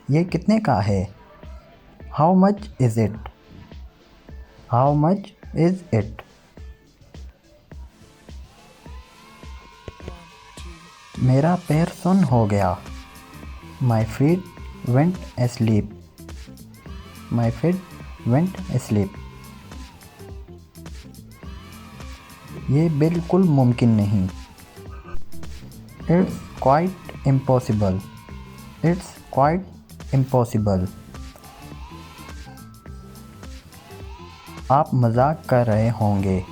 ये कितने का है? How much is it? How much is it? मेरा पैर सुन्न हो गया। My feet went asleep. My feet went asleep. ये बिल्कुल मुमकिन नहीं। It's quite impossible. It's quite impossible. आप मजाक कर रहे होंगे।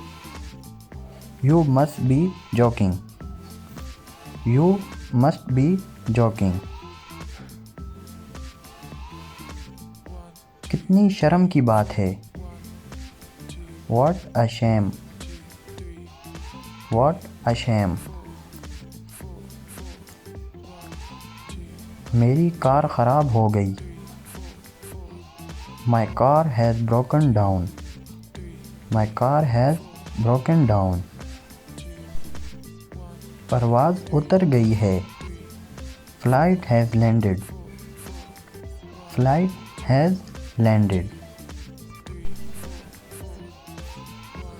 You must be joking. You must be joking. कितनी शर्म की बात है। What a shame. What a shame. मेरी कार ख़राब हो गई। My car has broken down. My car has broken down. परवाज़ उतर गई है। Flight has landed. Flight has landed.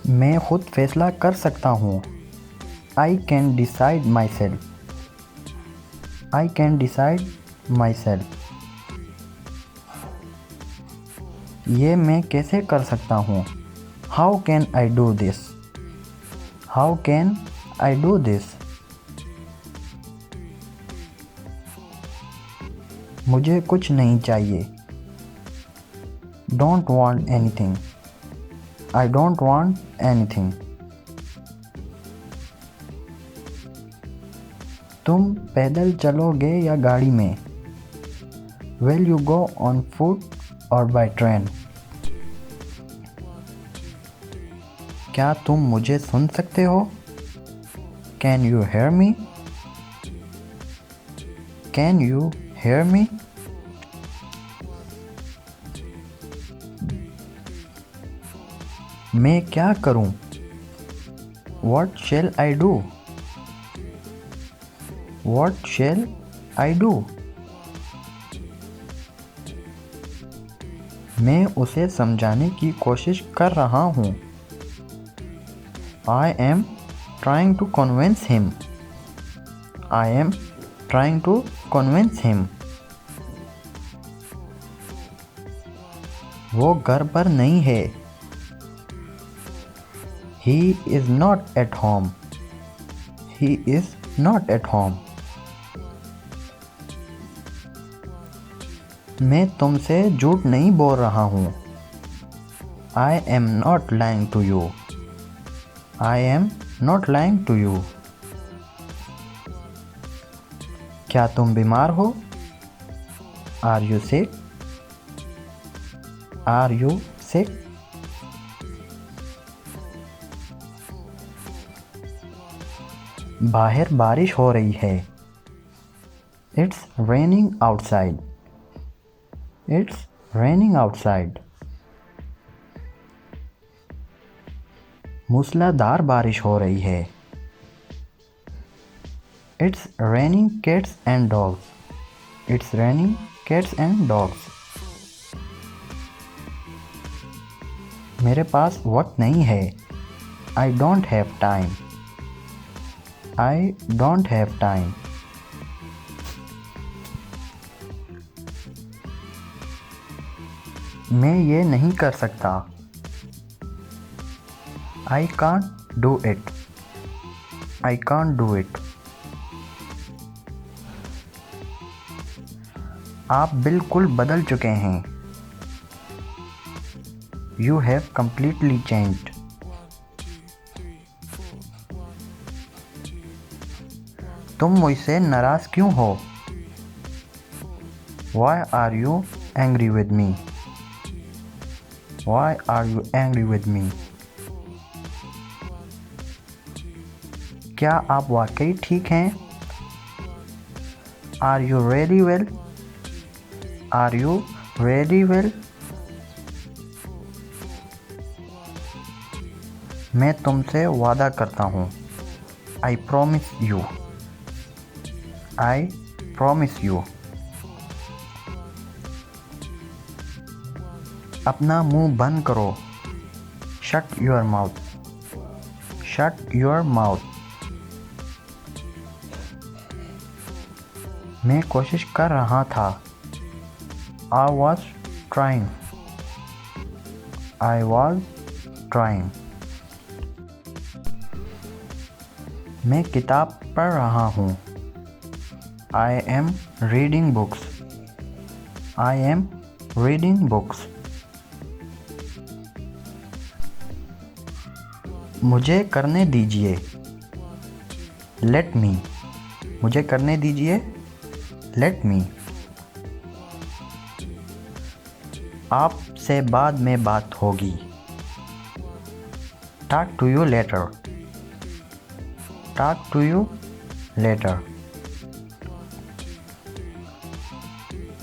मैं खुद फैसला कर सकता हूँ। I can decide myself. I can decide myself. ये मैं कैसे कर सकता हूँ? How can I do this? How can I do this? मुझे कुछ नहीं चाहिए। Don't want anything. I don't want anything. तुम पैदल चलोगे या गाड़ी में? Will you go on foot or by train? क्या तुम मुझे सुन सकते हो? Can you hear me? Can you hear me? मैं क्या करूं? What shall I do? What shall I do? मैं उसे समझाने की कोशिश कर रहा हूँ। I am trying to convince him. I am trying to convince him. वो घर पर नहीं है। He is not at home. He is not at home. मैं तुमसे झूठ नहीं बोल रहा हूँ। I am not lying to you. I am not lying to you. क्या तुम बीमार हो? Are you sick? Are you sick? बाहर बारिश हो रही है। It's raining outside. It's raining outside. मूसलाधार बारिश हो रही है। It's raining cats and dogs. It's raining cats and dogs. मेरे पास वक्त नहीं है। I don't have time. I don't have time. मैं ये नहीं कर सकता। I can't do it. I can't do it. आप बिल्कुल बदल चुके हैं। You have completely changed. तुम मुझसे नाराज़ क्यों हो? Why are you angry with me? Why are you angry with me? क्या आप वाकई ठीक हैं? Are you really well? Are you really well? मैं तुमसे वादा करता हूँ। I promise you. I promise you. अपना मुंह बंद करो। Shut your mouth. Shut your mouth. मैं कोशिश कर रहा था। I was trying. I was trying. मैं किताब पढ़ रहा हूँ। I am reading books. I am reading books. मुझे करने दीजिए। Let me. मुझे करने दीजिए। Let me. आपसे बाद में बात होगी। Talk to you later. Talk to you later.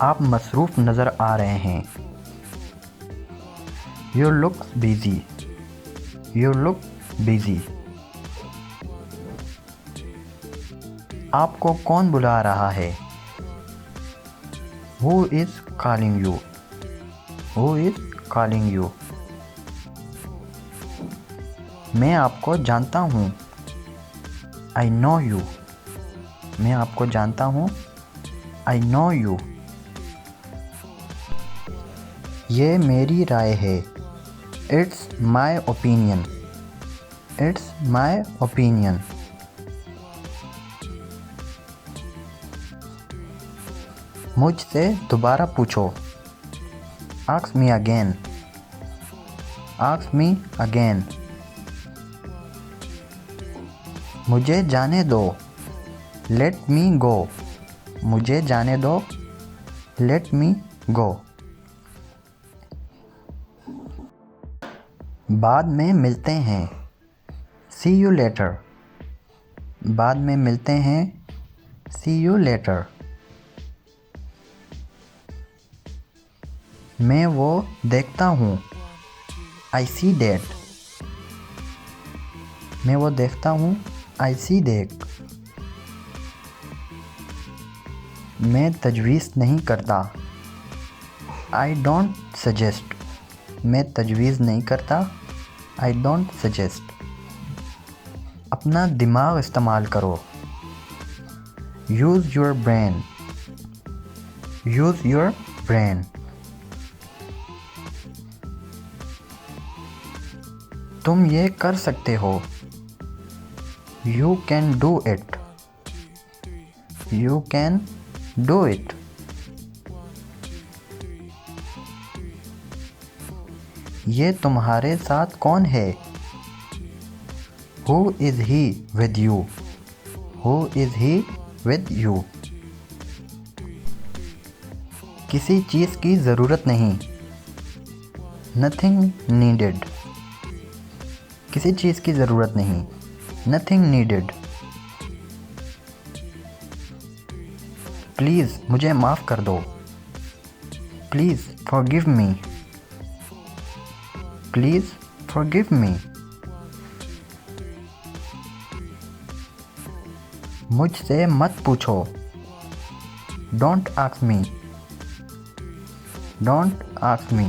आप मसरूफ़ नज़र आ रहे हैं। You look busy. You look busy. आपको कौन बुला रहा है? Who is calling you? Who is calling you? मैं आपको जानता हूँ। I know you. मैं आपको जानता हूँ। I know you. ये मेरी राय है। It's my opinion. It's my opinion. मुझसे दोबारा पूछो। Ask me again. Ask me again. मुझे जाने दो। Let me go. मुझे जाने दो। Let me go. बाद में मिलते हैं। See you later. बाद में मिलते हैं। See you later. मैं वो देखता हूँ। I see that. मैं वो देखता हूँ। I see that. मैं तजवीज़ नहीं करता। I don't suggest. मैं तजवीज़ नहीं करता। I don't suggest. अपना दिमाग इस्तेमाल करो। Use your brain. Use your brain. तुम ये कर सकते हो। You can do it. You can do it. ये तुम्हारे साथ कौन है? Who is he with you? Who is he with you? किसी चीज़ की ज़रूरत नहीं। Nothing needed. किसी चीज़ की ज़रूरत नहीं। Nothing needed. प्लीज़ मुझे माफ़ कर दो। Please forgive me. Please forgive me. मुझसे मत पूछो। Don't ask me. Don't ask me.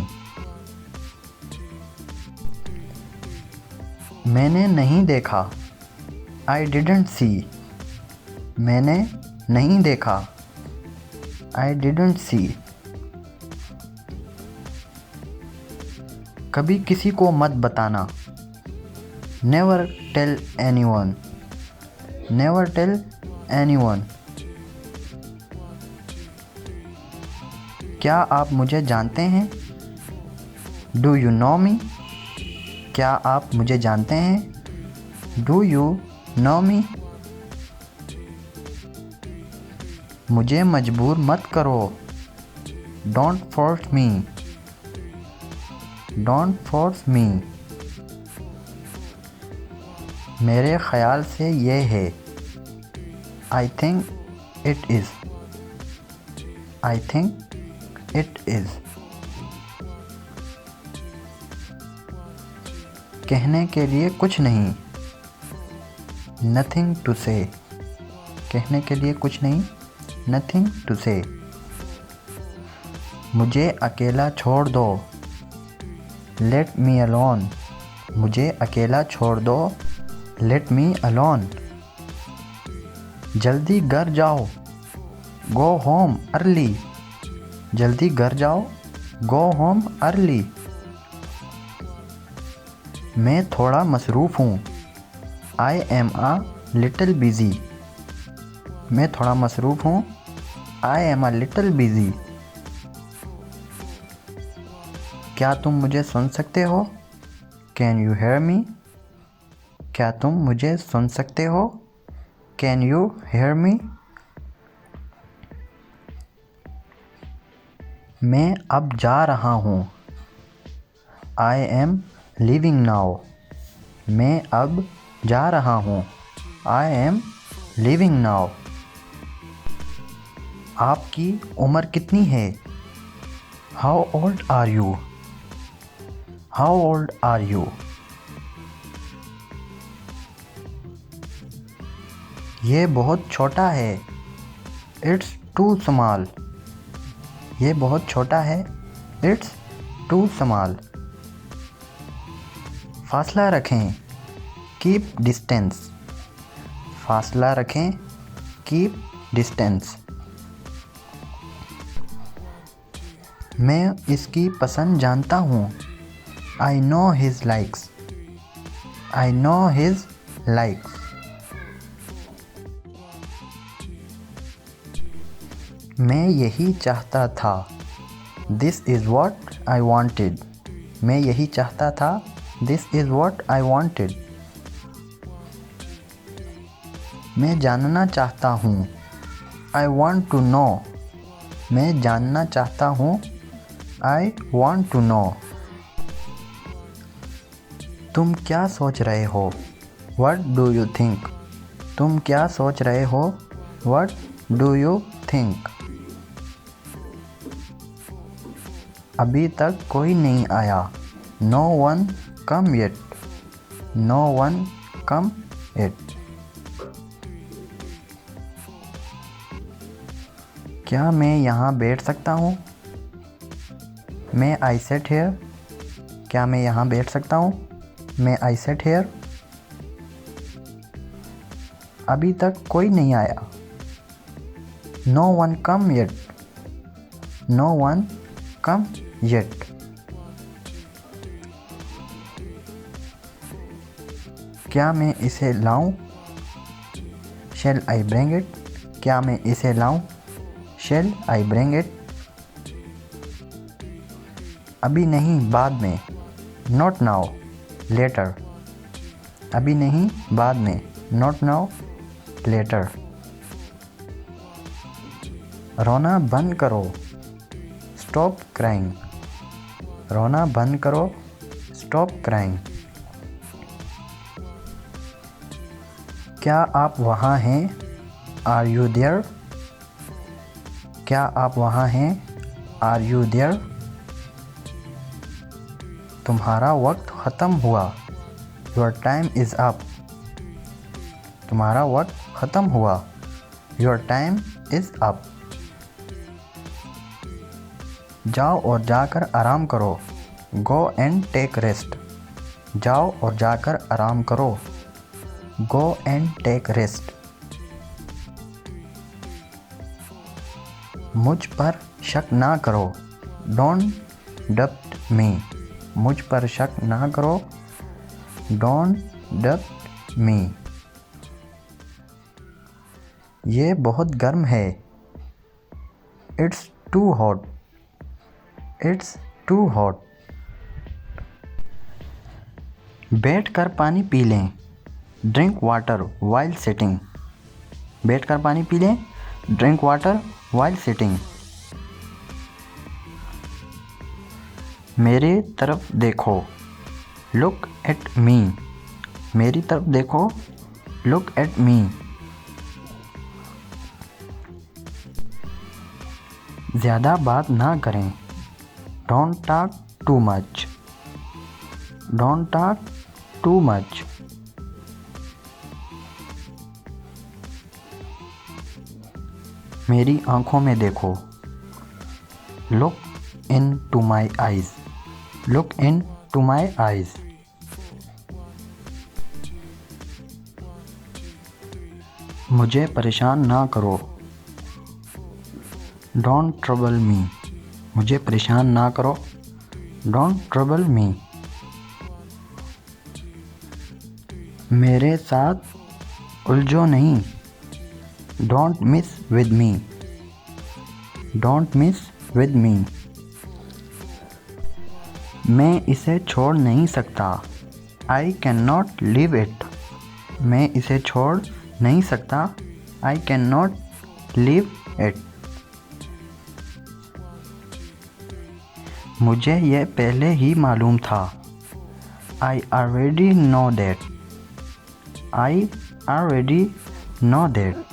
मैंने नहीं देखा। I didn't see. मैंने नहीं देखा। I didn't see. कभी किसी को मत बताना। Never tell anyone. Never tell anyone. क्या आप मुझे जानते हैं? Do you know me? क्या आप मुझे जानते हैं? Do you know me? मुझे मजबूर मत करो। Don't force me. Don't force me. मेरे ख़याल से ये है। I think it is. I think it is. कहने के लिए कुछ नहीं। Nothing to say. कहने के लिए कुछ नहीं। Nothing to say. मुझे अकेला छोड़ दो। लेट मी अलोन, मुझे अकेला छोड़ दो। Let me alone. जल्दी घर जाओ, गो होम अर्ली, जल्दी घर जाओ, गो होम अर्ली। मैं थोड़ा मसरूफ़ हूँ, I am uh little busy, मैं थोड़ा मसरूफ़ हूँ, I am uh little busy. क्या तुम मुझे सुन सकते हो, कैन यू हेयर मी, क्या तुम मुझे सुन सकते हो, कैन यू हेयर मी। मैं अब जा रहा हूँ, आई एम लीविंग नाउ, मैं अब जा रहा हूँ, आई एम लीविंग नाउ। आपकी उम्र कितनी है, how old are you, how old are you. ये बहुत छोटा है, इट्स टू स्मॉल, ये बहुत छोटा है, इट्स टू स्मॉल। फासला रखें, कीप डिस्टेंस, फासला रखें, कीप डिस्टेंस। मैं इसकी पसंद जानता हूँ, I know his likes, I know his likes. मैं यही चाहता था, this is what I wanted, मैं यही चाहता था, this is what I wanted. मैं जानना चाहता हूँ, आई वॉन्ट टू नो, मैं जानना चाहता हूँ, आई वॉन्ट टू नो। तुम क्या सोच रहे हो, व्हाट डू यू थिंक, तुम क्या सोच रहे हो, व्हाट डू यू थिंक। अभी तक कोई नहीं आया, no one come yet, no one come yet. क्या मैं यहाँ बैठ सकता हूँ, मैं आई सेट हेयर, क्या मैं यहाँ बैठ सकता हूँ, मैं आई सेट हेयर। अभी तक कोई नहीं आया, no one come yet, no one come yet. क्या मैं इसे लाऊं, शेल आई ब्रिंग इट, क्या मैं इसे लाऊं, शेल आई ब्रिंग इट। अभी नहीं, बाद में, नॉट नाउ, लेटर, अभी नहीं, बाद में, नॉट नाउ, लेटर। रोना बंद करो, स्टॉप क्राइंग, रोना बंद करो, स्टॉप क्राइंग। क्या आप वहाँ हैं, आर यू देयर, क्या आप वहाँ हैं, आर यू देयर। तुम्हारा वक्त ख़त्म हुआ, योर टाइम इज़ अप, तुम्हारा वक्त ख़त्म हुआ, योर टाइम इज़ अप। जाओ और जाकर आराम करो, गो एंड टेक रेस्ट, जाओ और जाकर आराम करो, गो एंड टेक रेस्ट। मुझ पर शक ना करो, डोंट डब्ट मी, मुझ पर शक ना करो, डोंट डब्ट मी। ये बहुत गर्म है, it's too hot, it's too hot. बैठ कर पानी पी लें, ड्रिंक वाटर वाइल सिटिंग, बैठ कर पानी पी लें, ड्रिंक वाटर वाइल सिटिंग। मेरे तरफ देखो, लुक एट मी, मेरी तरफ देखो, लुक एट मी। ज़्यादा बात ना करें, don't talk too much, don't talk too much. मेरी आँखों में देखो, look in to my eyes, look in to my eyes. मुझे परेशान ना करो. Don't trouble me. मुझे परेशान ना करो. Don't trouble me. मेरे साथ उलझो नहीं. Don't mess with me. Don't mess with me. मैं इसे छोड़ नहीं सकता. I cannot leave it. मैं इसे छोड़ नहीं सकता. I cannot leave it. मुझे यह पहले ही मालूम था. I already know that. I already know that.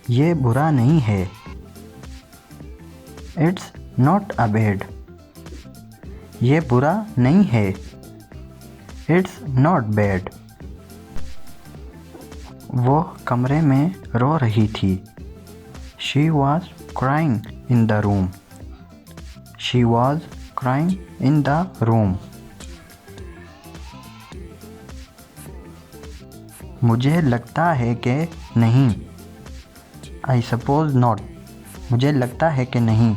ये बुरा नहीं है. It's not a bad. ये बुरा नहीं है. It's not bad. वो कमरे में रो रही थी. She was crying in the room. She was crying in the room. मुझे लगता है कि नहीं. I suppose not. मुझे लगता है कि नहीं.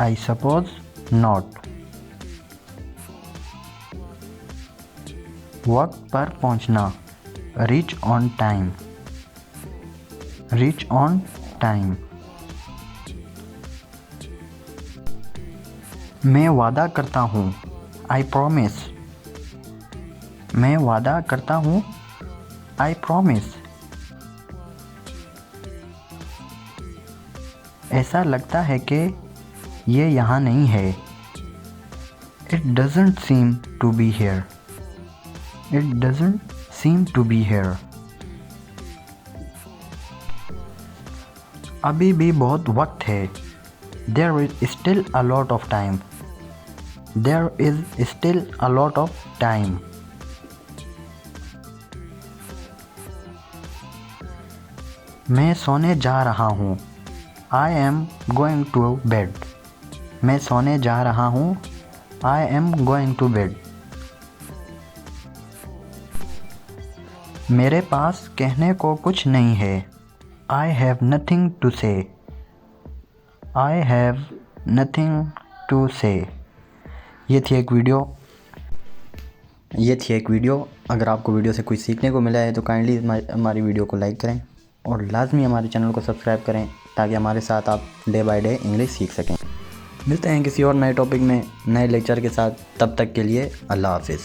I suppose not. वक्त पर पहुंचना. Reach on time. Reach on time. मैं वादा करता हूँ. I promise. मैं वादा करता हूँ. I promise. ऐसा लगता है कि ये यहाँ नहीं है. It doesn't seem to be here. It doesn't seem to be here. अभी भी बहुत वक्त है. There is still a lot of time. There is still a lot of time. मैं सोने जा रहा हूँ. I am going to bed. मैं सोने जा रहा हूँ. I am going to bed. मेरे पास कहने को कुछ नहीं है. I have nothing to say. I have nothing to say. ये थी एक वीडियो. अगर आपको वीडियो से कुछ सीखने को मिला है तो काइंडली हमारी वीडियो को लाइक करें और लाजमी हमारे चैनल को सब्सक्राइब करें ताकि हमारे साथ आप डे बाय डे इंग्लिश सीख सकें. मिलते हैं किसी और नए टॉपिक में नए लेक्चर के साथ. तब तक के लिए अल्लाह हाफिज़.